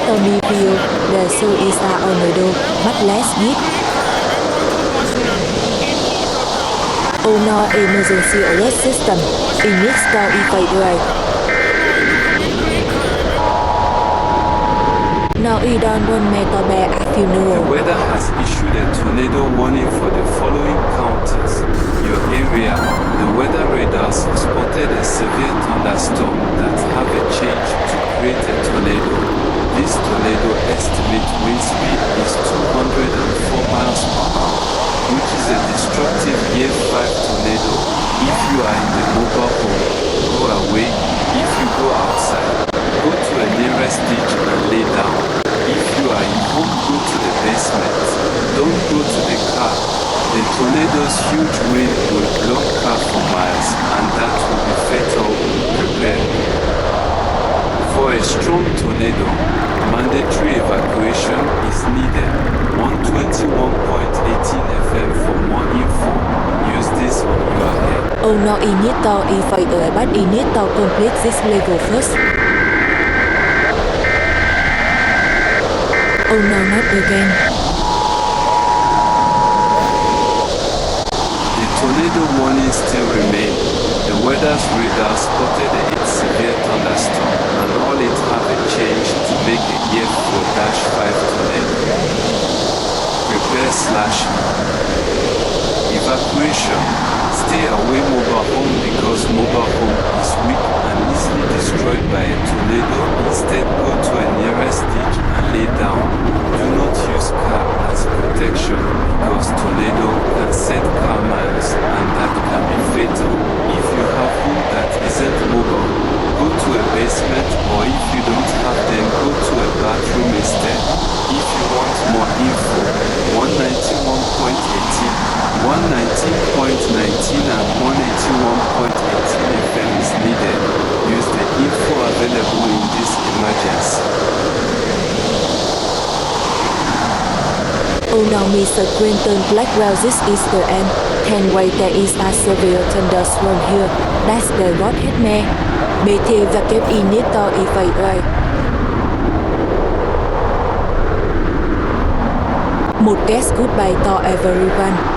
stormy field, the so is a tornado, but less heat. Oh no, emergency alert system. In next door EF5. Now I don't want me to be a The funeral. weather has issued a tornado warning for the following counties. Your area, the weather radars spotted a severe thunderstorm that have a change to create a tornado. This tornado estimate wind speed is 204 miles per hour, which is a destructive EF5 tornado. If you are in the mobile home, go away. If you go outside, go to a nearest ditch and lay down. If you are in home, go to the basement. Don't go to the car. The tornado's huge wind will block car for miles, and that will be fatal. Prepare. For a strong tornado, mandatory evacuation is needed. 121.18 FM for more info. Use this on your head. Oh no, I need to EF5, but I need to complete this level first. Oh no, not again. The tornado warning still remains. The weather's radar spotted a severe thunderstorm, and all it have a change to make a EF4-5 tornado. Prepare / evacuation. Stay away mobile home because mobile home is weak and easily destroyed by a tornado. Instead, go to a nearest ditch and lay down. Do not use car as protection because tornado can set car miles and that can be fatal. If you have home that isn't mobile, go to a basement, or if you don't have them, go to a bathroom instead. If you want more info, 191.18, 119.19 and 181.18 FM is needed. Use the info available in this emergency. Oh no, Mr. Quentin Blackwell, this is the end. Can wait, there is a severe thunderstorm here. That's the God hit me. BTW need to EF5. Một guess goodbye to everyone.